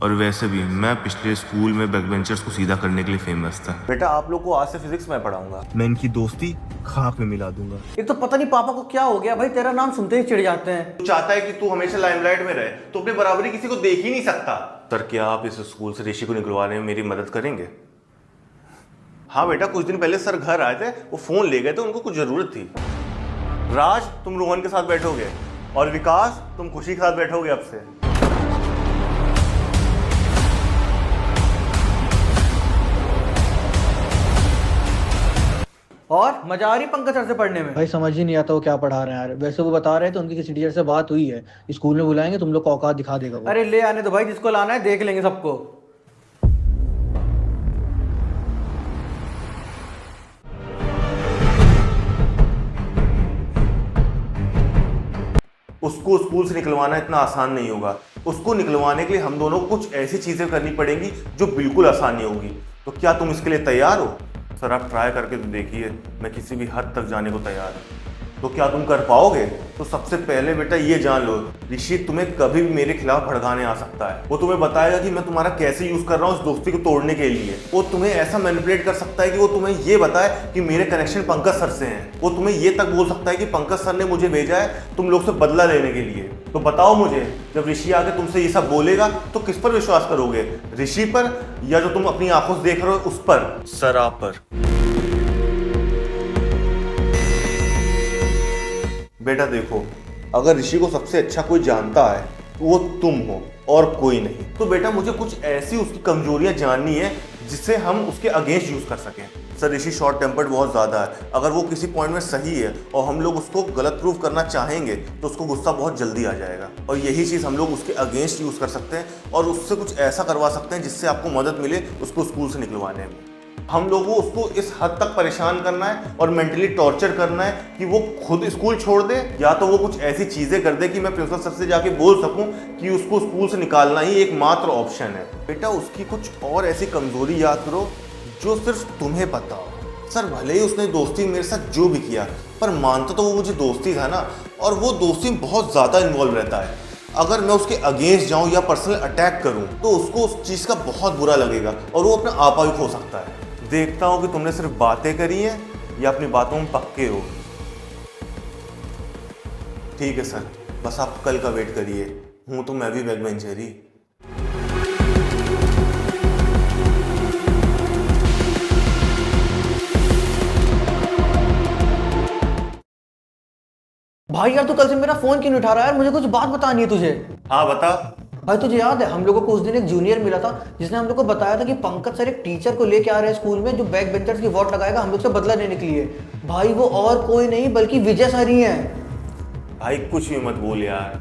और वैसे भी मैं पिछले स्कूल में बैक बेंचर्स को सीधा करने के लिए फेमस था। बेटा आप लोग को आज से फिजिक्स मैं पढ़ाऊंगा। मैं इनकी दोस्ती खाक में मिला दूंगा। एक तो पता नहीं पापा को क्या हो गया भाई, तेरा नाम सुनते ही चिढ़ जाते हैं। तू चाहता है कि तू हमेशा लाइमलाइट में रहे, तो अपने बराबरी किसी को देख ही नहीं सकता। सर क्या आप इस स्कूल से ऋषि को निकलवाने में मेरी मदद करेंगे? हाँ बेटा, कुछ दिन पहले सर घर आए थे, वो फोन ले गए थे, उनको कुछ जरूरत थी। राज तुम रोहन के साथ बैठोगे और विकास तुम खुशी के साथ बैठोगे अब से। और मजा आ रही पंकज सर से पढ़ने में? भाई समझ ही नहीं आता वो क्या पढ़ा रहे हैं यार। वैसे वो बता रहे थे उनकी किसी टीचर से बात हुई है, स्कूल में बुलाएंगे, तुम लोग को औकात दिखा देगा वो। अरे ले आने दो भाई, जिसको लाना है देख लेंगे सबको। उसको स्कूल से निकलवाना इतना आसान नहीं होगा। उसको निकलवाने के लिए हम दोनों को कुछ ऐसी चीजें करनी पड़ेंगी जो बिल्कुल आसान नहीं होगी। तो क्या तुम इसके लिए तैयार हो? सर आप ट्राई करके तो देखिए, मैं किसी भी हद तक जाने को तैयार हूँ। तो क्या तुम कर पाओगे? तो सबसे पहले बेटा ये जान लो, ऋषि तुम्हें कभी भी मेरे खिलाफ भड़काने आ सकता है। वो तुम्हें बताएगा कि मैं तुम्हारा कैसे यूज कर रहा हूँ इस दोस्ती को तोड़ने के लिए। वो तुम्हें ऐसा मैनिपुलेट कर सकता है कि वो तुम्हें ये बताए कि मेरे कनेक्शन पंकज सर से हैं। वो तुम्हें ये तक बोल सकता है कि पंकज सर ने मुझे भेजा है तुम लोग से बदला लेने के लिए। तो बताओ मुझे, जब ऋषि आके तुमसे ये सब बोलेगा तो किस पर विश्वास करोगे? ऋषि पर, या जो तुम अपनी आंखों से देख रहे हो उस पर? सर आप पर। बेटा देखो, अगर ऋषि को सबसे अच्छा कोई जानता है तो वो तुम हो और कोई नहीं। तो बेटा मुझे कुछ ऐसी उसकी कमजोरियां जाननी है जिससे हम उसके अगेंस्ट यूज कर सकें। सर ऋषि शॉर्ट टेम्पर्ड बहुत ज़्यादा है। अगर वो किसी पॉइंट में सही है और हम लोग उसको गलत प्रूव करना चाहेंगे तो उसको गुस्सा बहुत जल्दी आ जाएगा, और यही चीज़ हम लोग उसके अगेंस्ट यूज़ कर सकते हैं और उससे कुछ ऐसा करवा सकते हैं जिससे आपको मदद मिले उसको स्कूल से निकलवाने में। हम लोगों को उसको इस हद तक परेशान करना है और मेंटली टॉर्चर करना है कि वो खुद स्कूल छोड़ दे, या तो वो कुछ ऐसी चीज़ें कर दे कि मैं प्रिंसिपल सर से जाके बोल सकूं कि उसको स्कूल से निकालना ही एकमात्र ऑप्शन है। बेटा उसकी कुछ और ऐसी कमजोरी याद करो जो सिर्फ तुम्हें पता हो। सर भले ही उसने दोस्ती मेरे साथ जो भी किया, पर मानता तो वो मुझे दोस्ती था ना, और वो दोस्ती में बहुत ज़्यादा इन्वॉल्व रहता है। अगर मैं उसके अगेंस्ट जाऊं या पर्सनल अटैक करूं तो उसको उस चीज़ का बहुत बुरा लगेगा और वो अपना आपा भी खो सकता है। देखता हूं कि तुमने सिर्फ बातें करी हैं या अपनी बातों में पक्के हो। ठीक है सर, बस आप कल का वेट करिए। हूं तो मैं भी बैक बेंचर ही। भाई यार तू कल से मेरा फोन क्यों नहीं उठा रहा है यार? मुझे कुछ बात बतानी है तुझे। हाँ बता। भाई तुझे याद है हम लोगों को उस दिन एक जूनियर मिला था जिसने हम लोग को बताया था कि पंकज सर एक टीचर को लेके आ रहे हैं स्कूल में जो बैक बेंचर्स की वोट लगाएगा हम लोग से बदला लेने के लिए। भाई वो और कोई नहीं बल्कि विजय सर ही हैं। भाई कुछ भी मत बोल यार।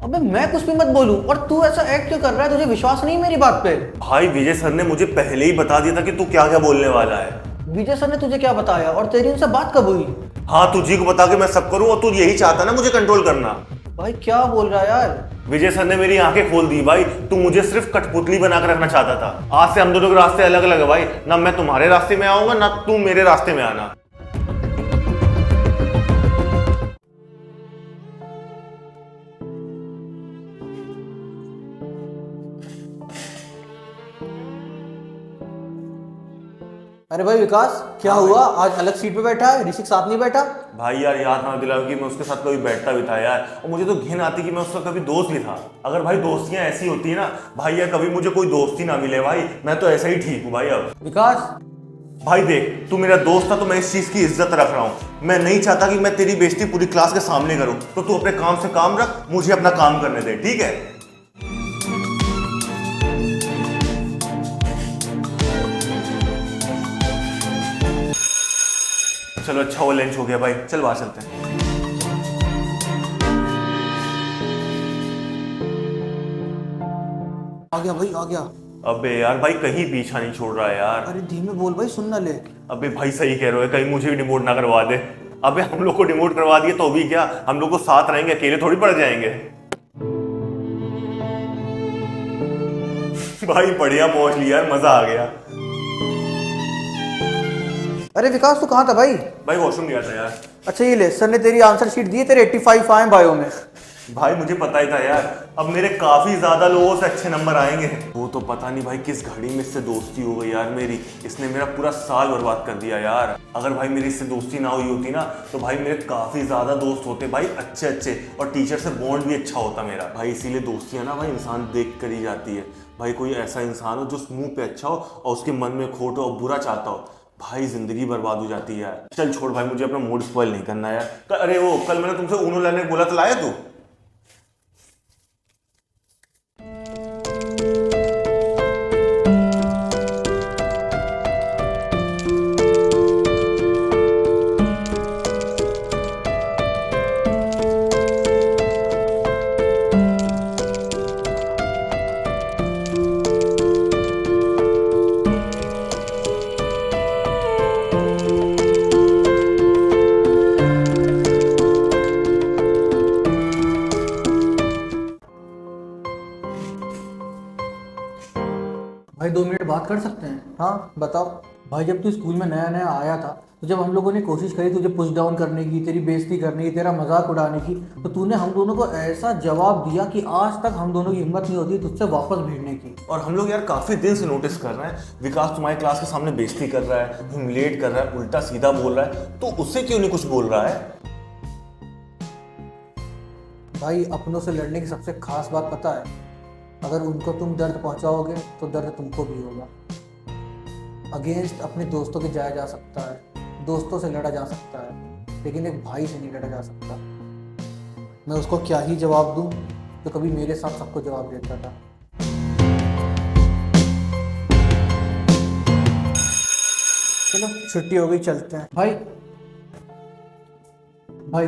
अबे मैं कुछ भी मत बोलूं और तू ऐसा एक्ट क्यों कर रहा है? तुझे विश्वास नहीं मेरी बात पे? भाई विजय सर ने मुझे पहले ही बता दिया था कि तू क्या क्या बोलने वाला है। विजय सर ने तुझे क्या बताया और तेरी उनसे बात कब हुई? हाँ तुझी को बता के मैं सब करूं, और तू यही चाहता ना मुझे कंट्रोल करना। भाई क्या बोल रहा है यार? विजय सर ने मेरी आंखें खोल दी भाई। तू मुझे सिर्फ कठपुतली बनाकर रखना चाहता था। आज से हम दोनों के रास्ते अलग अलग है भाई। ना मैं तुम्हारे रास्ते में आऊंगा ना तू मेरे रास्ते में आना। अरे भाई विकास क्या हुआ? आज अलग सीट पे बैठा है, ऋषिक साथ नहीं बैठा? भाई यार याद ना दिलाओ कि मैं उसके साथ कभी बैठता भी था यार, और मुझे तो घिन आती कि मैं उसका कभी दोस्त भी था। अगर भाई दोस्तियां ऐसी होती है ना भाई यार, कभी मुझे कोई दोस्ती ना मिले भाई, मैं तो ऐसा ही ठीक हूँ भाई। अब विकास भाई देख, तू मेरा दोस्त था तो मैं इस चीज की इज्जत रख रहा हूँ। मैं नहीं चाहता कि मैं तेरी बेइज्जती पूरी क्लास के सामने करूँ, तो तू अपने काम से काम रख, मुझे अपना काम करने दे, ठीक है? चलो अच्छा वो लंच हो गया भाई, चल बाहर चलते हैं। आ गया भाई आ गया। अबे यार भाई कहीं पीछा नहीं छोड़ रहा है यार। अरे धीमे बोल भाई, सुन ना ले। अबे भाई सही कह रहे हो, कहीं मुझे भी डिमोट ना करवा दे। अबे हम लोग को डिमोट करवा दिए तो भी क्या, हम लोग को साथ रहेंगे, अकेले थोड़ी पड़ जाएंगे। भाई बढ़िया पहुंच लिया यार, मजा आ गया। अरे विकास तू कहाँ था भाई? भाई वॉशरूम गया था यार। अच्छा ये ले, सर ने तेरी आंसर शीट दी है, तेरे 85 आए बायो में। भाई मुझे पता ही था यार, अब मेरे काफी ज्यादा लोगों से अच्छे नंबर आएंगे। वो तो पता नहीं भाई किस घड़ी में इससे दोस्ती हो गई यार मेरी, इसने मेरा पूरा साल बर्बाद कर दिया यार। अगर भाई मेरी इससे दोस्ती ना हुई होती ना तो भाई मेरे काफी ज्यादा दोस्त होते भाई, अच्छे अच्छे, और टीचर से बॉन्ड भी अच्छा होता मेरा भाई। इसीलिए दोस्तियां ना भाई इंसान देख कर ही जाती है भाई। कोई ऐसा इंसान हो जो मुंह पे अच्छा हो और उसके मन में खोट हो और बुरा चाहता हो, भाई जिंदगी बर्बाद हो जाती है यार। चल छोड़ भाई, मुझे अपना मूड स्पॉइल नहीं करना यार। अरे वो कल मैंने तुमसे ऊनो लाने बोला तो लाया तू? भाई 2 मिनट बात कर सकते हैं? हाँ बताओ। भाई जब तू स्कूल में नया नया आया था तो जब हम लोगों ने कोशिश करी तुझे पुश डाउन करने की, तेरी बेइज्जती करने की, तेरा मजाक उड़ाने की, तो तूने हम दोनों को ऐसा जवाब दिया कि आज तक हम दोनों की हिम्मत नहीं होती तुझसे वापस भिड़ने की। और हम लोग यार काफी दिन से नोटिस कर रहे हैं विकास तुम्हारी क्लास के सामने बेइज्जती कर रहा है, ह्यूमिलिएट कर रहा है, उल्टा सीधा बोल रहा है, तो उससे क्यों नहीं कुछ बोल रहा है? भाई अपनों से लड़ने की सबसे खास बात पता है, अगर उनको तुम दर्द पहुंचाओगे तो दर्द तुमको भी होगा। अगेंस्ट अपने दोस्तों के जाया जा सकता है, दोस्तों से लड़ा जा सकता है, लेकिन एक भाई से नहीं लड़ा जा सकता। मैं उसको क्या ही जवाब दूं जो कभी मेरे साथ सबको जवाब देता था। चलो छुट्टी हो गई, चलते हैं। भाई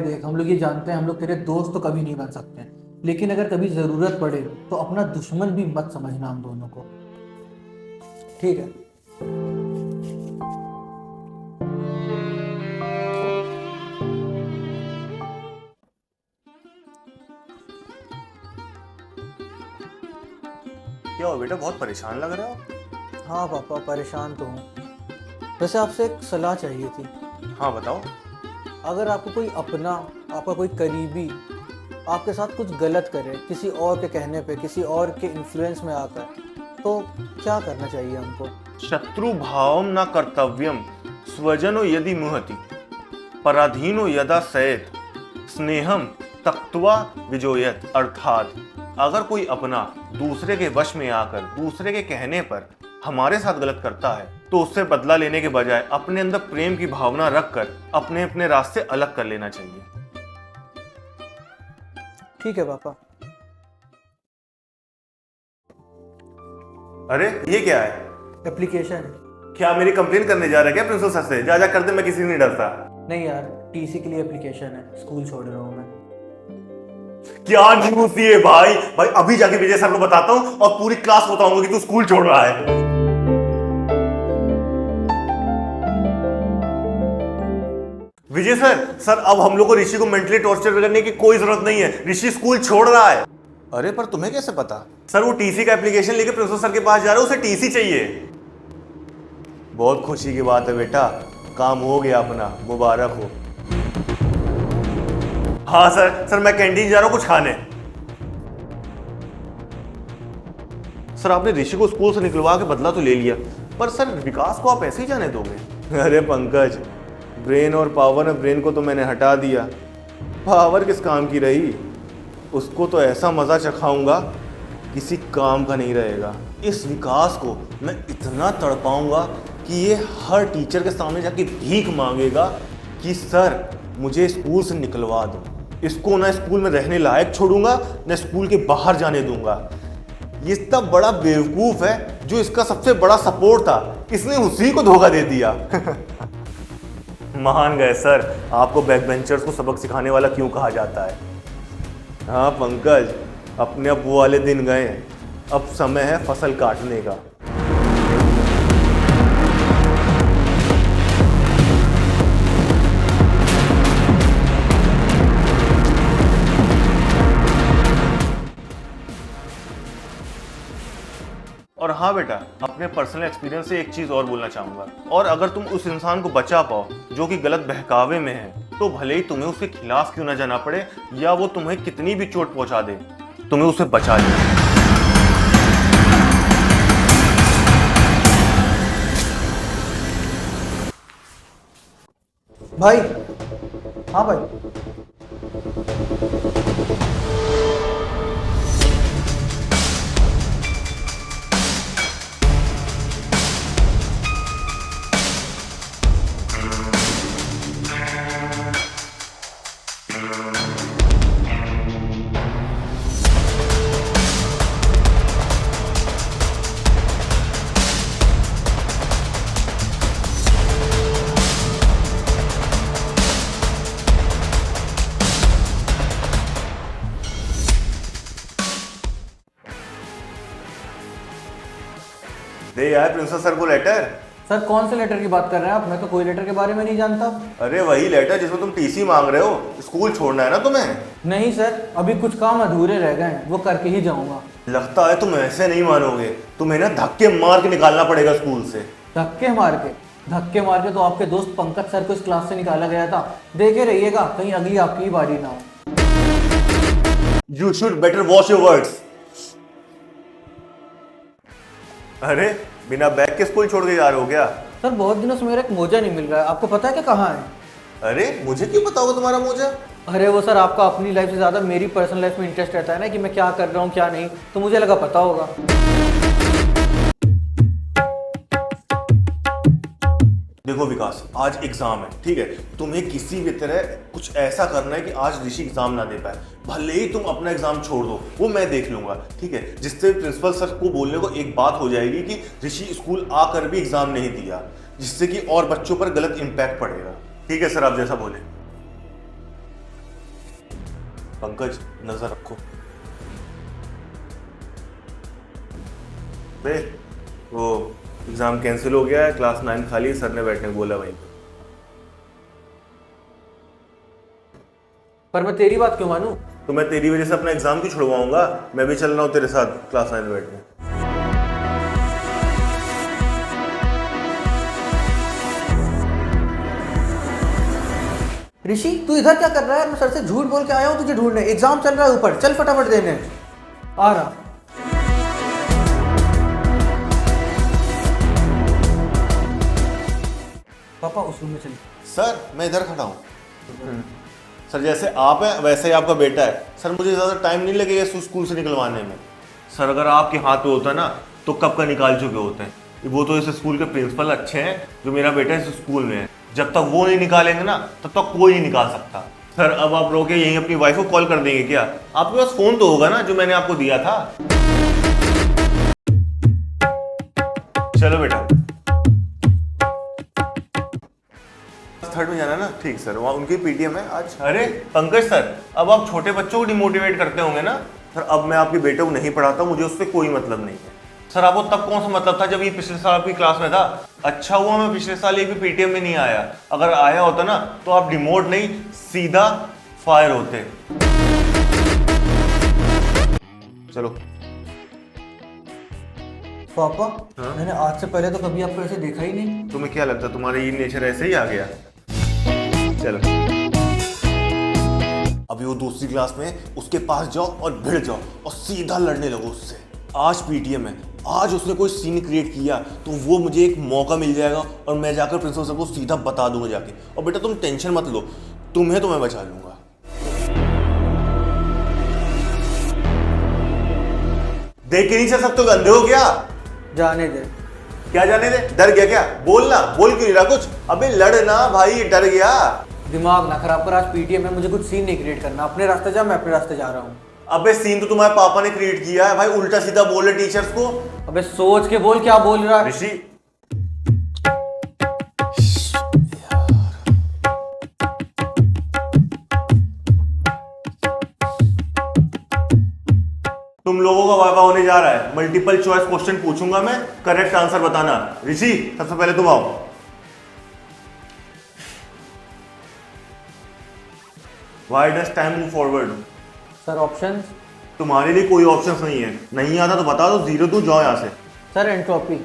देख, हम लोग ये जानते हैं हम लोग तेरे दोस्त तो कभी नहीं बन सकते, लेकिन अगर कभी ज़रूरत पड़े तो अपना दुश्मन भी मत समझना हम दोनों को, ठीक है? क्या हो बेटा, बहुत परेशान लग रहे हो? हाँ पापा, परेशान तो हूँ। वैसे आपसे एक सलाह चाहिए थी। हाँ बताओ। अगर आपको कोई अपना, आपका कोई करीबी आपके साथ कुछ गलत करे, किसी और के कहने पे, किसी और के इन्फ्लुएंस में आकर, तो क्या करना चाहिए हमको? शत्रु भावम न कर्तव्यम स्वजनो यदि मुहति पराधीनो यदा सयेत स्नेहम तक्त्वा विजोयत। अर्थात अगर कोई अपना दूसरे के वश में आकर दूसरे के कहने पर हमारे साथ गलत करता है तो उससे बदला लेने के बजाय अपने अंदर प्रेम की भावना रखकर अपने अपने रास्ते अलग कर लेना चाहिए। ठीक है पापा। अरे ये क्या है? एप्लीकेशन है। क्या मेरी कंप्लेन करने जा रहा है क्या प्रिंसिपल सर से? जा जा कर दे, मैं किसी से नहीं डरता। नहीं यार, टीसी के लिए एप्लीकेशन है, स्कूल छोड़ रहा हूँ मैं। क्या न्यूज़ है भाई? भाई अभी जाके विजय सर को बताता हूँ और पूरी क्लास बताऊंगा कि तू स्कूल छोड़ रहा है। विजय सर, सर अब हम लोग को ऋषि को मेंटली टॉर्चर करने की कोई जरूरत नहीं है, ऋषि स्कूल छोड़ रहा है। अरे पर तुम्हें कैसे पता? सर वो टीसी का एप्लीकेशन लेके प्रिंसिपल सर के पास जा रहा है, उसे टीसी चाहिए। बहुत खुशी की बात है बेटा, काम हो गया अपना, मुबारक हो। हाँ सर, सर मैं कैंटीन जा रहा हूँ कुछ खाने। सर आपने ऋषि को स्कूल से निकलवा के बदला तो ले लिया, पर सर विकास को आप ऐसे ही जाने दोगे? अरे पंकज, ब्रेन और पावर में ब्रेन को तो मैंने हटा दिया, पावर किस काम की रही? उसको तो ऐसा मजा चखाऊंगा किसी काम का नहीं रहेगा। इस विकास को मैं इतना तड़पाऊंगा कि ये हर टीचर के सामने जाके भीख मांगेगा कि सर मुझे स्कूल से निकलवा दो। इसको ना स्कूल में रहने लायक छोड़ूंगा, ना स्कूल के बाहर जाने दूंगा। ये इतना बड़ा बेवकूफ है, जो इसका सबसे बड़ा सपोर्ट था इसने उसी को धोखा दे दिया। मान गए सर, आपको बैक बेंचर्स को सबक सिखाने वाला क्यों कहा जाता है। हाँ पंकज, अपने अब वो वाले दिन गए, अब समय है फसल काटने का। और हाँ बेटा, अपने पर्सनल एक्सपीरियंस से एक चीज और बोलना चाहूंगा, और अगर तुम उस इंसान को बचा पाओ जो कि गलत बहकावे में है, तो भले ही तुम्हें उसके खिलाफ क्यों ना जाना पड़े या वो तुम्हें कितनी भी चोट पहुंचा दे, तुम्हें उसे बचा लेना। भाई, हाँ भाई, दे यार प्रिंसिपल सर को लेटर। सर कौन से लेटर की बात कर रहे हैं आप? मैं तो कोई लेटर के बारे में नहीं जानता। अरे वही लेटर जिसमें तुम टीसी मांग रहे हो, स्कूल छोड़ना है ना तुम्हें। नहीं सर, अभी कुछ काम अधूरे रह गए हैं, वो करके ही जाऊंगा। लगता है तुम ऐसे नहीं मानोगे, तुम्हें ना धक्के मार के निकालना पड़ेगा स्कूल से। धक्के मार के? धक्के मार के तो आपके दोस्त पंकज सर को इस क्लास से निकाला गया था। देखे रहिएगा, कहीं अगली आपकी ही बारी ना हो। You should better watch your words. अरे बिना बैग के स्कूल छोड़ के जा रहे हो क्या? सर बहुत दिनों से मेरा एक मोजा नहीं मिल रहा है, आपको पता है कि कहाँ है? अरे मुझे क्यों पता होगा तुम्हारा मोजा? अरे वो सर, आपका अपनी लाइफ से ज़्यादा मेरी पर्सनल लाइफ में इंटरेस्ट रहता है ना, कि मैं क्या कर रहा हूँ क्या नहीं, तो मुझे लगा पता होगा। देखो विकास, आज एग्जाम है, ठीक है? तुम्हें किसी भी तरह कुछ ऐसा करना है कि आज ऋषि एग्जाम ना दे पाए। भले ही तुम अपना एग्जाम छोड़ दो, वो मैं देख लूंगा, ठीक है? जिससे प्रिंसिपल सर को बोलने को एक बात हो जाएगी कि ऋषि स्कूल आकर भी एग्जाम नहीं दिया, जिससे कि और बच्चों पर गलत इंपैक्ट पड़ेगा। ठीक है सर, आप जैसा बोले। पंकज नजर रखो। बे वो एग्जाम कैंसिल हो गया है, क्लास 9 खाली, सर ने बैठने को बोला वहीं पे। पर मैं तेरी बात क्यों मानूं? तो मैं तेरी वजह से अपना एग्जाम क्यों छुड़वाऊंगा? मैं भी चल रहा हूँ तेरे साथ क्लास 9 में बैठने। ऋषि, तू इधर क्या कर रहा है? मैं सर से झूठ बोल के आया हूँ तुझे ढूंढने, एग्जाम चल रहा है ऊपर, चल फटाफट देने। आ रहा। पापा उस रूम में चलिए। सर मैं इधर खड़ा हूँ। सर जैसे आप हैं वैसे ही आपका बेटा है। सर मुझे ज़्यादा टाइम नहीं लगेगा इस स्कूल से निकलवाने में। सर अगर आपके हाथ पे होता ना तो कब का निकाल चुके होते हैं। वो तो इस स्कूल के प्रिंसिपल अच्छे हैं, जो मेरा बेटा इस स्कूल में है। जब तक वो नहीं निकालेंगे ना तब तक कोई नहीं निकाल सकता। सर अब आप रोके यहीं अपनी वाइफ को कॉल कर देंगे क्या? आपके पास फ़ोन तो होगा ना जो मैंने आपको दिया था। चलो बेटा, थर्ड में जाना ना? ठीक सर, वहाँ उनकी पीटीएम है आज। अरे पंकज सर, अब आप छोटे बच्चों को डिमोटिवेट करते होंगे ना? सर अब मैं आपके बेटे को नहीं पढ़ाता, मुझे उससे कोई मतलब नहीं है। सर आपको तब कौन सा मतलब था जब ये पिछले साल आपकी क्लास में था? अच्छा हुआ मैं पिछले साल एक भी पीटीएम में नहीं आया। अगर आया होता ना तो आप डिमोट नहीं सीधा फायर होते। चलो। पापा मैंने आज से पहले तो कभी आपको ऐसे देखा ही नहीं। तुम्हें क्या लगता तुम्हारा ये नेचर ऐसे ही आ गया? चलो अभी वो दूसरी क्लास में, उसके पास जाओ और भिड़ जाओ और सीधा लड़ने लगो उससे। आज पीटीएम है, आज उसने कोई सीन क्रिएट किया तो वो मुझे एक मौका मिल जाएगा और मैं जाकर प्रिंसिपल सर को सीधा बता दूंगा जाके। और बेटा तुम टेंशन मत लो, तुम्हें तो मैं बचा लूंगा। देख के नहीं चल सकते हो, गंदे हो क्या? जाने दे। क्या जाने दे? डर गया क्या? बोलना, बोल क्यों नहीं रहा कुछ? अबे लड़ना भाई, डर गया। दिमाग ना खराब कर, आज पीटीएम है, मुझे कुछ सीन नहीं क्रिएट करना। अपने रास्ते जा, मैं अपने रास्ते जा रहा हूँ। अबे सीन तो तुम्हारे पापा ने क्रिएट किया है भाई, उल्टा सीधा बोले टीचर्स को। अबे सोच के बोल, क्या बोल रहा है? ऋषि तुम लोगों का वाइवा होने जा रहा है। मल्टीपल चॉइस क्वेश्चन पूछूंगा मैं, करेक्ट आंसर बताना। ऋषि सबसे पहले तुम आओ। Why does time move forward? Sir options? तुम्हारे लिए कोई ऑप्शंस नहीं है। नहीं आता तो बता दो, 0 2 जाओ यहाँ से। Sir entropy.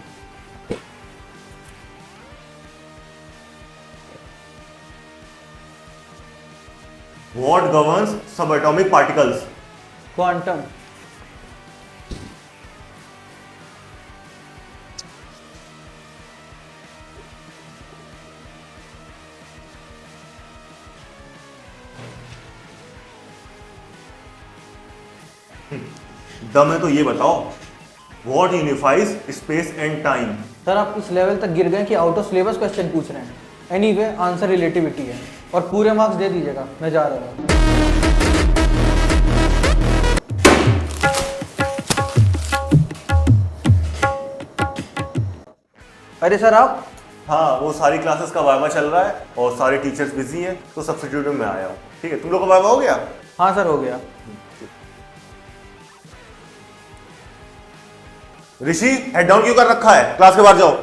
व्हाट गवर्न्स सब एटॉमिक पार्टिकल्स? क्वांटम। दम है तो ये बताओ, what unifies space and time? Sir आप इस लेवल तक गिर गए कि आउट ऑफ सिलेबस क्वेश्चन पूछ रहे हैं। एनीवे आंसर रिलेटिविटी है और पूरे मार्क्स दे दीजिएगा, मैं जा रहा हूँ। अरे सर आप। हाँ, वो सारी क्लासेस का वाइवा चल रहा है और सारे टीचर्स बिजी हैं, तो सब्स्टिट्यूट में मैं आया हूँ। ठीक है, तुम लोग का वाइवा हो गया? हाँ सर हो गया। ऋषि हेड डाउन क्यों कर रखा है? क्लास के बाहर जाओ।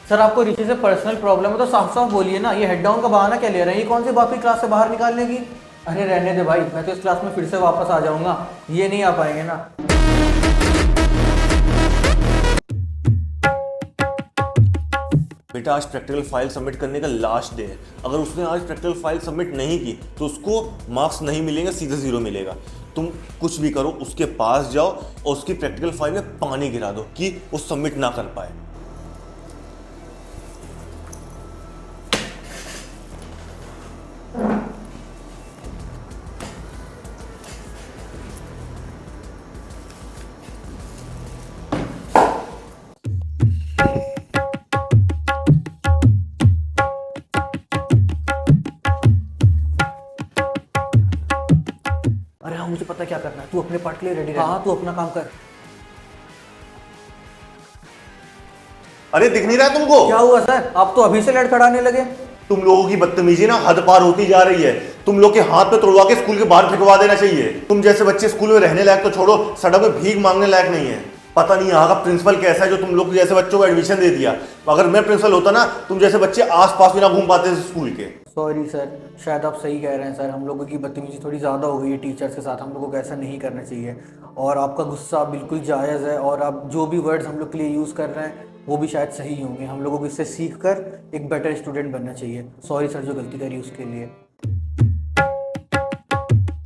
सर आपको ऋषि से पर्सनल प्रॉब्लम है तो साफ साफ बोलिए ना, ये हेड डाउन का बहाना क्या ले रहे हैं? ये कौन सी बात हुई क्लास से बाहर निकालने की? अरे रहने दे भाई, मैं तो इस क्लास में फिर से वापस आ जाऊंगा, ये नहीं आ पाएंगे ना। बेटा आज प्रैक्टिकल फाइल सबमिट करने का लास्ट डे है। अगर उसने आज प्रैक्टिकल फाइल सबमिट नहीं की तो उसको मार्क्स नहीं मिलेंगे, सीधे 0 मिलेगा। तुम कुछ भी करो, उसके पास जाओ और उसकी प्रैक्टिकल फाइल में पानी गिरा दो कि वो सबमिट ना कर पाए। अरे हाँ मुझे पता क्या करना है, तू अपने पार्ट के लिए रेडी रह। हाँ तू अपना काम कर। अरे दिख नहीं रहा है तुमको? क्या हुआ सर, आप तो अभी से लेट खड़ाने लगे। तुम लोगों की बदतमीजी ना हद पार होती जा रही है। तुम लोग के हाथ पे तोड़वा के स्कूल के बाहर फेंकवा देना चाहिए। तुम जैसे बच्चे स्कूल में रहने लायक तो छोड़ो, सड़क में भीख मांगने लायक नहीं है। पता नहीं यहाँ का प्रिंसिपल कैसा है जो तुम लोग जैसे बच्चों को एडमिशन दे दिया। अगर मैं प्रिंसिपल होता ना, तुम जैसे बच्चे आस पास भी ना घूम पाते स्कूल के। सॉरी सर, शायद आप सही कह रहे हैं सर, हम लोगों की बदतमीजी थोड़ी ज़्यादा हो गई है टीचर्स के साथ, हम लोगों को ऐसा नहीं करना चाहिए। और आपका गुस्सा बिल्कुल जायज़ है और आप जो भी वर्ड्स हम लोग के लिए यूज़ कर रहे हैं वो भी शायद सही होंगे। हम लोगों को इससे सीख कर एक बेटर स्टूडेंट बनना चाहिए। सॉरी सर जो गलती करी उसके लिए।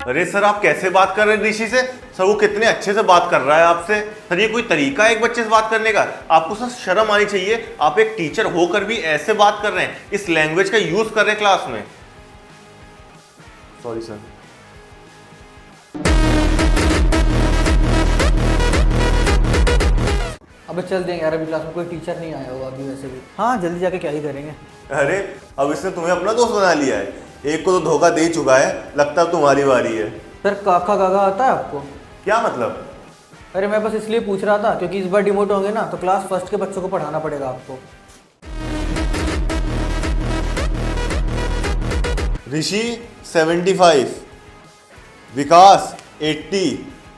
अरे सर आप कैसे बात कर रहे हैं ऋषि से? सर वो कितने अच्छे से बात कर रहा है आपसे। सर ये कोई तरीका है एक बच्चे से बात करने का? आपको सर शर्म आनी चाहिए। आप एक टीचर होकर भी ऐसे बात कर रहे हैं, इस लैंग्वेज का यूज कर रहे हैं क्लास में। Sorry sir. अबे चल देंगे यार, अभी क्लास में कोई टीचर नहीं आया होगा अभी वैसे भी। हाँ जल्दी जाके क्या ही करेंगे। अरे अब इसने तुम्हें अपना दोस्त बना लिया है। एक को तो धोखा दे चुका है, लगता है तुम्हारी बारी है। सर काका गागा आता है आपको? क्या मतलब? अरे मैं बस इसलिए पूछ रहा था क्योंकि इस बार डिमोट होंगे ना तो क्लास फर्स्ट के बच्चों को पढ़ाना पड़ेगा आपको। ऋषि 75, विकास 80।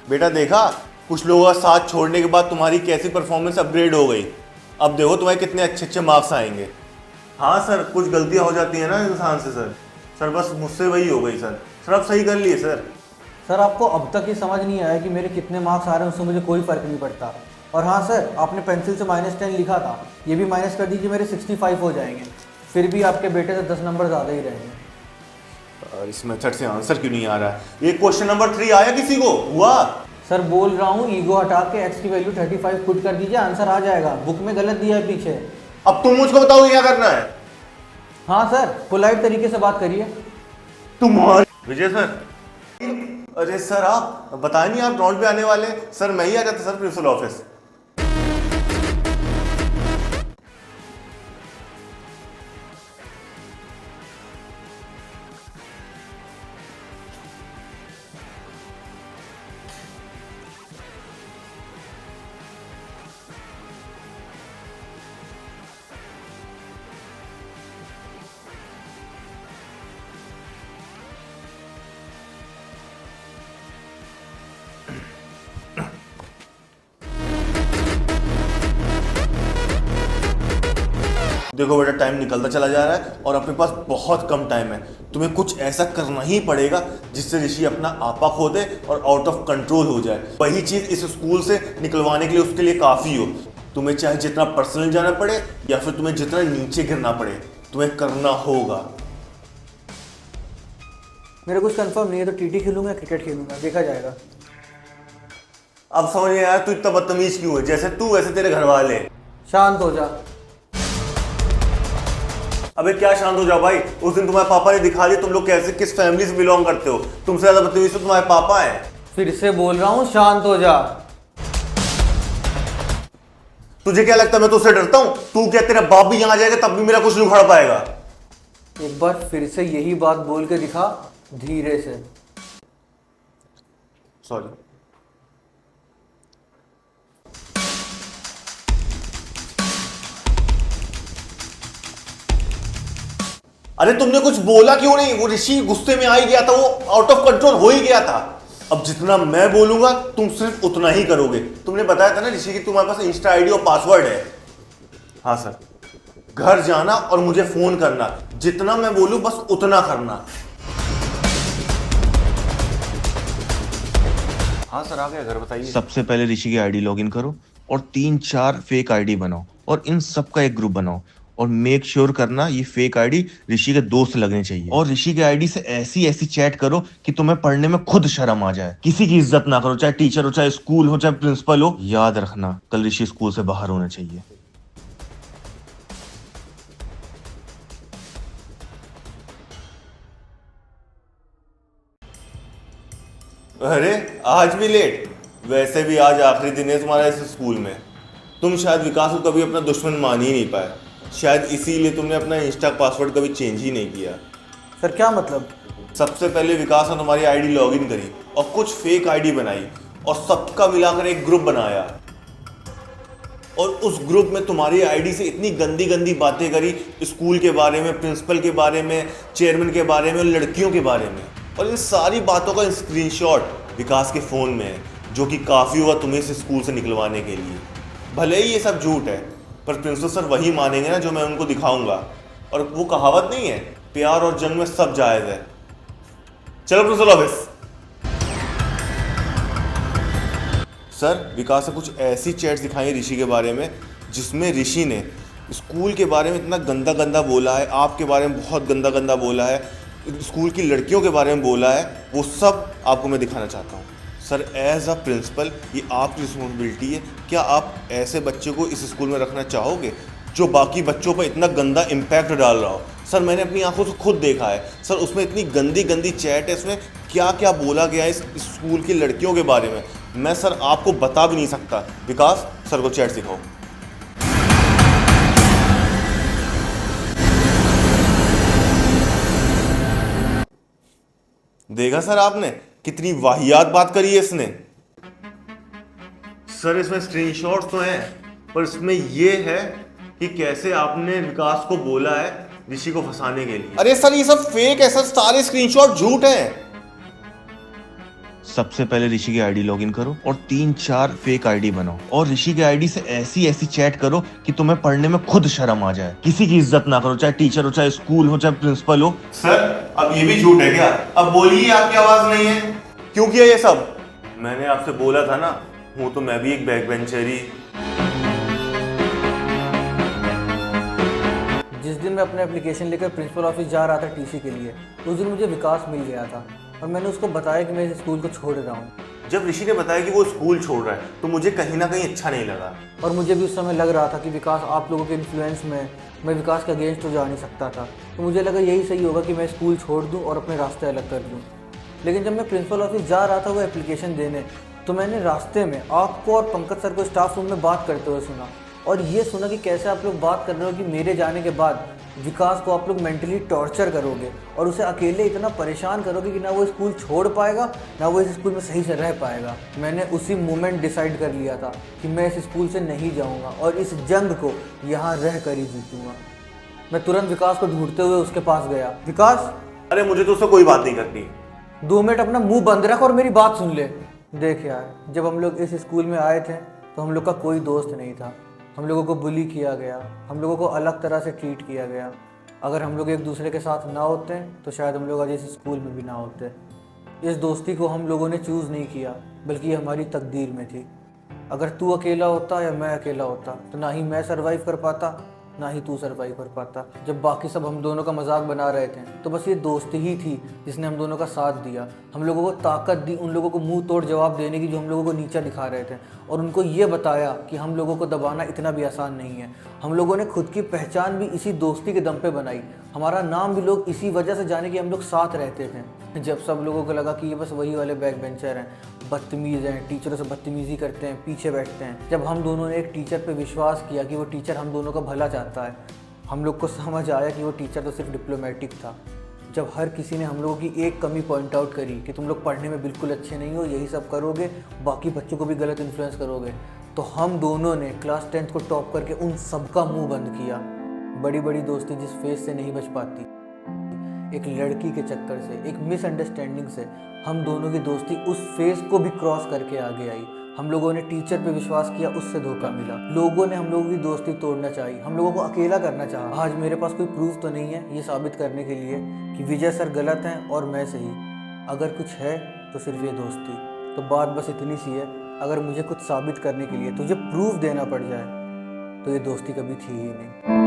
बेटा देखा कुछ लोगों का साथ छोड़ने के बाद तुम्हारी कैसी परफॉर्मेंस अपग्रेड हो गई। अब देखो तुम्हारे कितने अच्छे अच्छे मार्क्स आएंगे। हाँ सर, कुछ गलतियां हो जाती है ना इंसान से सर। सर बस मुझसे वही हो गई सर। सर आप सही कर लिए सर। सर आपको अब तक ये समझ नहीं आया कि मेरे कितने मार्क्स आ रहे हैं उससे मुझे कोई फ़र्क नहीं पड़ता। और हाँ सर, आपने पेंसिल से -10 लिखा था, ये भी माइनस कर दीजिए, मेरे 65 हो जाएंगे। फिर भी आपके बेटे से 10 नंबर ज़्यादा ही रहेंगे। इस मेथड से आंसर क्यों नहीं आ रहा है? ये क्वेश्चन नंबर 3 आया किसी को? हुआ? सर बोल रहा हूँ ईगो हटा के x की वैल्यू 35 पुट कर दीजिए, आंसर आ जाएगा। बुक में गलत दिया है पीछे। अब तुम मुझको बताओगे क्या करना है? हाँ सर, पोलाइट तरीके से बात करिए। तुम्हारे विजय सर। अरे सर आप बताए नहीं आप राउंड पे आने वाले। सर मैं ही आ जाता सर प्रिंसिपल ऑफिस। देखो बेटा टाइम निकलता चला जा रहा है और अपने पास बहुत कम टाइम है। तुम्हें कुछ ऐसा करना ही पड़ेगा जिससे ऋषि अपना आपा खो दे और आउट ऑफ कंट्रोल हो जाए। वही चीज इस स्कूल से निकलवाने के लिए उसके लिए काफी हो। तुम्हें चाहे जितना पर्सनल जाना पड़े या फिर तुम्हें जितना नीचे गिरना पड़े, तुम्हें करना होगा। मेरा कुछ कंफर्म नहीं है, तो टीटी खेलूंगा, क्रिकेट खेलूंगा, देखा जाएगा। अब समझ में आया तू इतना बदतमीज क्यों है? जैसे तू वैसे तेरे घर वाले। शांत हो जा। अबे क्या शांत हो जाओ भाई, उस दिन तुम्हारे पापा ने दिखा दिया तुम लोग कैसे किस फैमिली से बिलोंग करते हो। तुमसे ज्यादा बदतमीज तो तुम्हारे पापा हैं। फिर से बोल रहा हूँ, शांत हो जा। तुझे क्या लगता है मैं तुझसे डरता हूँ? तू क्या, तेरा बाप भी यहाँ जाएगा तब भी मेरा कुछ नहीं उखाड़ पाएगा। एक बार फिर से यही बात बोल के दिखा, धीरे से। सॉरी। अरे तुमने कुछ बोला क्यों नहीं? वो ऋषि गुस्से में आ ही गया था, वो आउट ऑफ कंट्रोल हो ही गया था। अब जितना मैं बोलूंगा तुम सिर्फ उतना ही करोगे। तुमने बताया था ना ऋषि की तुम्हारे पास इंस्टा आईडी और पासवर्ड है। हाँ सर, घर जाना और मुझे फोन करना, जितना मैं बोलूं बस उतना करना। हाँ सर, आ गया घर, बताइए। सबसे पहले ऋषि की आईडी लॉगिन करो और 3-4 फेक आईडी बनाओ और इन सब का एक ग्रुप बनाओ और मेक श्योर करना ये फेक आईडी ऋषि के दोस्त लगने चाहिए। और ऋषि की आईडी से ऐसी ऐसी चैट करो कि तुम्हें पढ़ने में खुद शर्म आ जाए। किसी की इज्जत ना करो, चाहे टीचर हो, चाहे स्कूल हो, चाहे प्रिंसिपल हो। याद रखना कल ऋषि स्कूल से बाहर होना चाहिए। अरे आज भी लेट? वैसे भी आज आखिरी दिन है तुम्हारा इस स्कूल में। तुम शायद विकास को कभी अपना दुश्मन मान ही नहीं पाए, शायद इसीलिए तुमने अपना इंस्टा पासवर्ड कभी चेंज ही नहीं किया। सर क्या मतलब? सबसे पहले विकास ने तुम्हारी आईडी लॉगिन करी और कुछ फेक आईडी बनाई और सबका मिलाकर एक ग्रुप बनाया और उस ग्रुप में तुम्हारी आईडी से इतनी गंदी गंदी बातें करी, स्कूल के बारे में, प्रिंसिपल के बारे में, चेयरमैन के बारे में और लड़कियों के बारे में। और इन सारी बातों का स्क्रीनशॉट विकास के फ़ोन में है, जो कि काफ़ी हुआ तुम्हें इस स्कूल से निकलवाने के लिए। भले ही ये सब झूठ है, पर प्रिंसिपल सर वही मानेंगे ना जो मैं उनको दिखाऊंगा। और वो कहावत नहीं है, प्यार और जंग में सब जायज़ है। चलो प्रिंसिपल ऑफिस। सर, विकास ने कुछ ऐसी चैट्स दिखाई ऋषि के बारे में जिसमें ऋषि ने स्कूल के बारे में इतना गंदा गंदा बोला है, आपके बारे में बहुत गंदा गंदा बोला है, स्कूल की लड़कियों के बारे में बोला है। वो सब आपको मैं दिखाना चाहता हूँ। सर, एज अ प्रिंसिपल ये आपकी रिस्पॉन्सिबिलिटी है। क्या आप ऐसे बच्चे को इस स्कूल में रखना चाहोगे जो बाकी बच्चों पर इतना गंदा इम्पैक्ट डाल रहा हो? सर, मैंने अपनी आंखों से खुद देखा है। सर, उसमें इतनी गंदी गंदी चैट है, इसमें क्या क्या बोला गया है इस स्कूल की लड़कियों के बारे में, मैं सर आपको बता भी नहीं सकता। विकास, सर को चैट सिखाओ। देखा सर आपने कितनी वाहियात बात करी है इसने। सर, इसमें स्क्रीनशॉट्स तो हैं, पर इसमें ये है कि कैसे आपने विकास को बोला है ऋषि को फंसाने के लिए। अरे सर, ये सब फेक है सर, सारे स्क्रीनशॉट झूठ हैं। सबसे पहले ऋषि की आईडी लॉगिन करो और 3-4 फेक आईडी बनाओ और ऋषि की आईडी से ऐसी ऐसी चैट करो कि तुम्हें पढ़ने में खुद शर्म आ जाए। किसी की इज्जत ना करो, चाहे टीचर हो, चाहे स्कूल हो, चाहे प्रिंसिपल हो। सर, अब ये भी झूठ है क्या? अब बोलिए, आपकी आवाज नहीं है, क्यों किया ये सब? मैंने आपसे बोला था ना, हूं तो मैं भी एक बैक बेंचर ही। जिस दिन मैं अपना एप्लीकेशन लेकर प्रिंसिपल ऑफिस जा रहा था टीसी के लिए, उस दिन मुझे विकास मिल गया था और मैंने उसको बताया कि मैं इस स्कूल को छोड़ रहा हूँ। जब ऋषि ने बताया कि वो स्कूल छोड़ रहा है तो मुझे कहीं ना कहीं अच्छा नहीं लगा। और मुझे भी उस समय लग रहा था कि विकास आप लोगों के इन्फ्लुएंस में मैं विकास के अगेंस्ट तो जा नहीं सकता था, तो मुझे लगा यही सही होगा कि मैं स्कूल छोड़ दूँ और अपने रास्ते अलग कर दूँ। लेकिन जब मैं प्रिंसिपल ऑफिस जा रहा था वो एप्लीकेशन देने, तो मैंने रास्ते में आपको और पंकज सर को स्टाफ रूम में बात करते हुए सुना और ये सुना कि कैसे आप लोग बात कर रहे हो कि मेरे जाने के बाद विकास को आप लोग मेंटली टॉर्चर करोगे और उसे अकेले इतना परेशान करोगे कि ना वो स्कूल छोड़ पाएगा, ना वो इस स्कूल में सही से रह पाएगा। मैंने उसी मोमेंट डिसाइड कर लिया था कि मैं इस स्कूल से नहीं जाऊंगा और इस जंग को यहाँ रह कर ही जीतूंगा। मैं तुरंत विकास को ढूंढते हुए उसके पास गया। विकास, अरे मुझे तो उससे कोई बात नहीं करनी। 2 मिनट अपना मुंह बंद रख और मेरी बात सुन ले। देख यार, जब हम लोग इस स्कूल में आए थे तो हम लोग का कोई दोस्त नहीं था। हम लोगों को बुली किया गया, हम लोगों को अलग तरह से ट्रीट किया गया। अगर हम लोग एक दूसरे के साथ ना होते तो शायद हम लोग आज इस स्कूल में भी ना होते। इस दोस्ती को हम लोगों ने चूज़ नहीं किया, बल्कि ये हमारी तकदीर में थी। अगर तू अकेला होता या मैं अकेला होता तो ना ही मैं सर्वाइव कर पाता ना ही तू सरवाइव कर पाता। जब बाकी सब हम दोनों का मजाक बना रहे थे तो बस ये दोस्ती ही थी जिसने हम दोनों का साथ दिया, हम लोगों को ताकत दी उन लोगों को मुंह तोड़ जवाब देने की जो हम लोगों को नीचा दिखा रहे थे, और उनको ये बताया कि हम लोगों को दबाना इतना भी आसान नहीं है। हम लोगों ने खुद की पहचान भी इसी दोस्ती के दम पे बनाई, हमारा नाम भी लोग इसी वजह से जाने कि हम लोग साथ रहते थे। जब सब लोगों को लगा कि ये बस वही वाले बैक बेंचर हैं, बदतमीज़ हैं, टीचरों से बदतमीज़ी करते हैं, पीछे बैठते हैं, जब हम दोनों ने एक टीचर पे विश्वास किया कि वो टीचर हम दोनों का भला चाहता है, हम लोग को समझ आया कि वो टीचर तो सिर्फ डिप्लोमेटिक था। जब हर किसी ने हम लोगों की एक कमी पॉइंट आउट करी कि तुम लोग पढ़ने में बिल्कुल अच्छे नहीं हो, यही सब करोगे, बाकी बच्चों को भी गलत इन्फ्लुएंस करोगे, तो हम दोनों ने क्लास 10th को टॉप करके उन सबका मुंह बंद किया। बड़ी बड़ी दोस्ती जिस फेस से नहीं बच पाती, एक लड़की के चक्कर से, एक मिसअंडरस्टैंडिंग से हम दोनों की दोस्ती उस फेस को भी क्रॉस करके आगे आई। हम लोगों ने टीचर पे विश्वास किया, उससे धोखा मिला। लोगों ने हम लोगों की दोस्ती तोड़ना चाहिए, हम लोगों को अकेला करना चाहा। आज मेरे पास कोई प्रूफ तो नहीं है ये साबित करने के लिए कि विजय सर गलत हैं और मैं सही। अगर कुछ है तो सिर्फ ये दोस्ती। तो बात बस इतनी सी है, अगर मुझे कुछ साबित करने के लिए तुझे प्रूफ देना पड़ जाए तो ये दोस्ती कभी थी ही नहीं।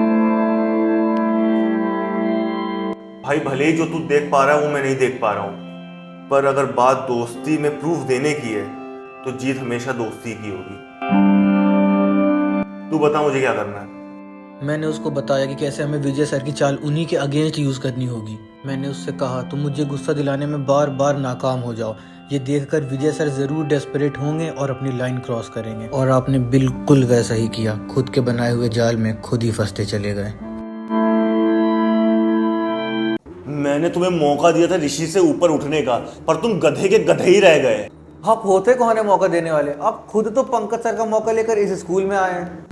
भाई भले ही जो तू देख पा रहा है वो मैं नहीं देख पा रहा हूँ, पर अगर बात दोस्ती में प्रूफ देने की है तो जीत हमेशा दोस्ती की होगी। तू बता मुझे क्या करना है। मैंने उसको बताया कि कैसे हमें विजय सर की चाल उन्हीं के अगेंस्ट यूज करनी होगी। मैंने उससे कहा तुम मुझे गुस्सा दिलाने में बार बार नाकाम हो जाओ, ये देखकर विजय सर जरूर डेस्परेट होंगे और अपनी लाइन क्रॉस करेंगे। और आपने बिल्कुल वैसा ही किया, खुद के बनाए हुए जाल में खुद ही फंसते चले गए। मैंने तुम्हें मौका दिया था ऋषि से ऊपर उठने का, पर तुम गधे के गधे ही रह गए। आप होते कौन है मौका देने वाले? आप खुद तो पंकज सर का मौका लेकर इस स्कूल में आए हैं।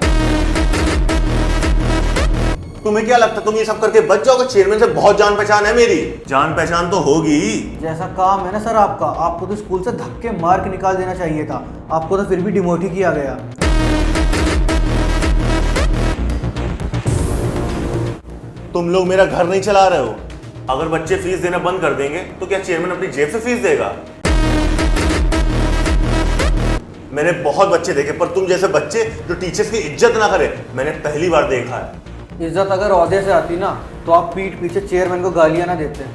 तुम्हें क्या लगता तुम ये सब करके बच जाओगे? चेयरमैन से बहुत जान पहचान है मेरी। जान पहचान तो होगी। जैसा काम है ना सर आपका, आपको तो स्कूल से धक्के मार के निकाल देना चाहिए था, आपको तो फिर भी डिमोट ही किया गया। तुम लोग मेरा घर नहीं चला रहे हो। अगर बच्चे फीस देना बंद कर देंगे तो क्या चेयरमैन अपनी जेब से फीस देगा? मैंने बहुत बच्चे देखे, पर तुम जैसे बच्चे जो टीचर्स की इज्जत ना करे मैंने पहली बार देखा है। इज्जत अगर ओहदे से आती ना तो आप पीठ पीछे चेयरमैन को गालियां ना देते।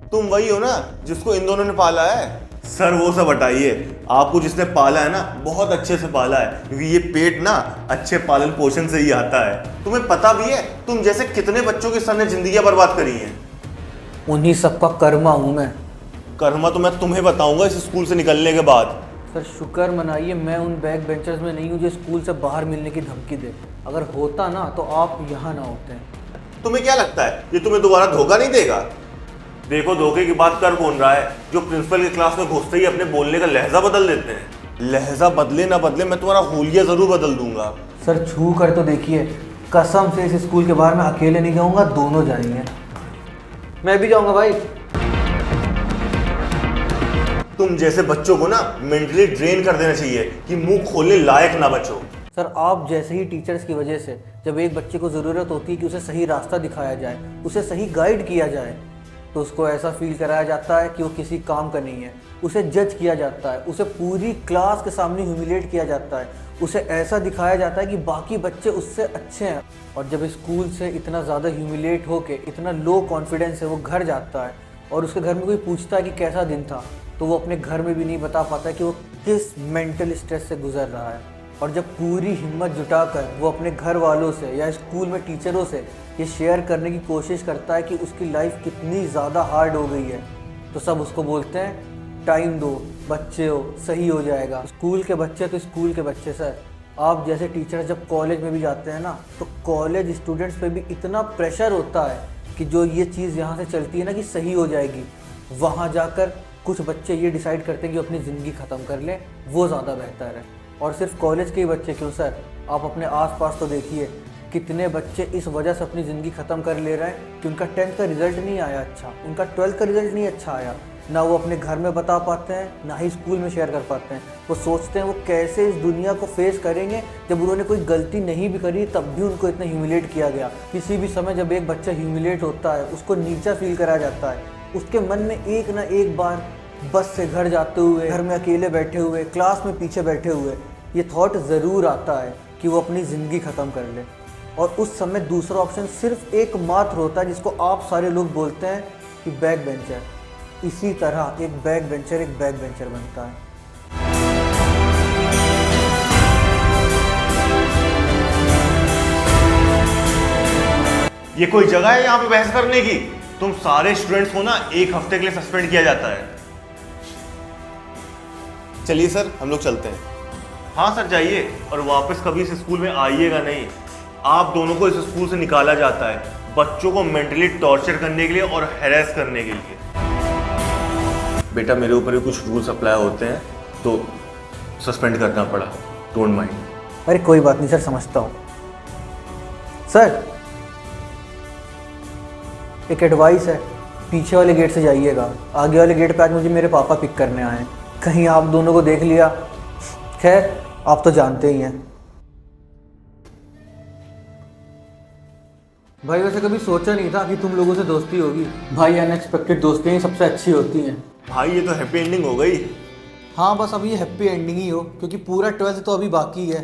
तुम वही हो ना जिसको इन दोनों ने पाला है। सर वो सब हटाइए, आपको जिसने पाला है ना बहुत अच्छे से पाला है, क्योंकि ये पेट ना अच्छे पालन पोषण से ही आता है। तुम्हें पता भी है तुम जैसे कितने बच्चों की सर ने जिंदगियां बर्बाद करी हैं। उन्हीं सबका कर्मा हूं मैं। कर्मा तो मैं तुम्हें बताऊंगा इस स्कूल से निकलने के बाद। सर शुक्र मनाइए मैं उन बैक बेंचर्स में नहीं हूँ जो स्कूल से बाहर मिलने की धमकी दे। अगर होता ना तो आप यहाँ ना होते। तुम्हें क्या लगता है ये तुम्हें दोबारा धोखा नहीं देगा? देखो धोखे की बात कर कौन रहा है, जो प्रिंसिपल की क्लास में घुसते ही अपने बोलने का लहजा बदल देते हैं। लहजा बदले ना बदले मैं तुम्हारा होलिया जरूर बदल दूंगा। सर छू कर तो देखिए, कसम से इस स्कूल के बाहर मैं अकेले नहीं जाऊंगा, दोनों जाएंगे। मैं भी जाऊंगा भाई। तुम जैसे बच्चों को ना मेंटली ड्रेन कर देना चाहिए कि मुंह खोलने लायक ना बचो। सर आप जैसे ही टीचर्स की वजह से जब एक बच्चे को ज़रूरत होती है कि उसे सही रास्ता दिखाया जाए, उसे सही गाइड किया जाए, तो उसको ऐसा फील कराया जाता है कि वो किसी काम का नहीं है, उसे जज किया जाता है, उसे पूरी क्लास के सामने ह्यूमिलेट किया जाता है, उसे ऐसा दिखाया जाता है कि बाकी बच्चे उससे अच्छे हैं। और जब स्कूल से इतना ज़्यादा ह्यूमिलेट होके इतना लो कॉन्फिडेंस है वो घर जाता है और उसके घर में कोई पूछता है कि कैसा दिन था, तो वो अपने घर में भी नहीं बता पाता कि वो किस मेंटल स्ट्रेस से गुजर रहा है। और जब पूरी हिम्मत जुटाकर वो अपने घर वालों से या स्कूल में टीचरों से ये शेयर करने की कोशिश करता है कि उसकी लाइफ कितनी ज़्यादा हार्ड हो गई है, तो सब उसको बोलते हैं टाइम दो, बच्चे हो, सही हो जाएगा। स्कूल के बच्चे तो स्कूल के बच्चे सर। आप जैसे टीचर जब कॉलेज में भी जाते हैं ना, तो कॉलेज स्टूडेंट्स पे भी इतना प्रेशर होता है कि जो ये चीज़ यहाँ से चलती है ना कि सही हो जाएगी, वहाँ जाकर कुछ बच्चे ये डिसाइड करते हैं कि अपनी ज़िंदगी ख़त्म कर लें, वो ज़्यादा बेहतर है। और सिर्फ कॉलेज के ही बच्चे क्यों सर, आप अपने आसपास तो देखिए कितने बच्चे इस वजह से अपनी ज़िंदगी ख़त्म कर ले रहे हैं कि उनका 10th का रिज़ल्ट नहीं आया अच्छा, उनका 12th का रिज़ल्ट नहीं अच्छा आया, ना वो अपने घर में बता पाते हैं ना ही स्कूल में शेयर कर पाते हैं। वो सोचते हैं वो कैसे इस दुनिया को फेस करेंगे जब उन्होंने कोई गलती नहीं भी करी तब भी उनको इतना ह्यूमिलेट किया गया। किसी भी समय जब एक बच्चा ह्यूमिलेट होता है, उसको नीचा फील कराया जाता है, उसके मन में एक ना एक बार बस से घर जाते हुए, घर में अकेले बैठे हुए, क्लास में पीछे बैठे हुए, ये थॉट ज़रूर आता है कि वो अपनी ज़िंदगी ख़त्म कर ले, और उस समय दूसरा ऑप्शन सिर्फ एकमात्र होता है जिसको आप सारे लोग बोलते हैं कि बैक बेंचर। इसी तरह एक बैक बेंचर बनता है। ये कोई जगह है यहाँ पे बहस करने की? तुम सारे स्टूडेंट्स को ना 1 हफ्ते के लिए सस्पेंड किया जाता है। चलिए सर, हम लोग चलते हैं। हाँ सर, जाइए, और वापस कभी इस स्कूल में आइएगा नहीं। आप दोनों को इस स्कूल से निकाला जाता है, बच्चों को मेंटली टॉर्चर करने के लिए और हैरेस करने के लिए। बेटा, मेरे ऊपर भी कुछ रूल्स अप्लाई होते हैं तो सस्पेंड करना पड़ा, डोंट माइंड। अरे कोई बात नहीं सर, समझता हूँ। सर एक एडवाइस है, पीछे वाले गेट से जाइएगा, आगे वाले गेट पे आज मुझे मेरे पापा पिक करने आए हैं। कहीं आप दोनों को देख लिया। खैर, आप तो जानते ही हैं। भाई वैसे कभी सोचा नहीं था कि तुम लोगों से दोस्ती होगी। भाई अनएक्सपेक्टेड दोस्तियाँ ही सबसे अच्छी होती हैं। भाई ये तो हैप्पी एंडिंग हो गई। हाँ बस अब ये हैप्पी एंडिंग ही हो, क्योंकि पूरा 12th तो अभी बाकी है।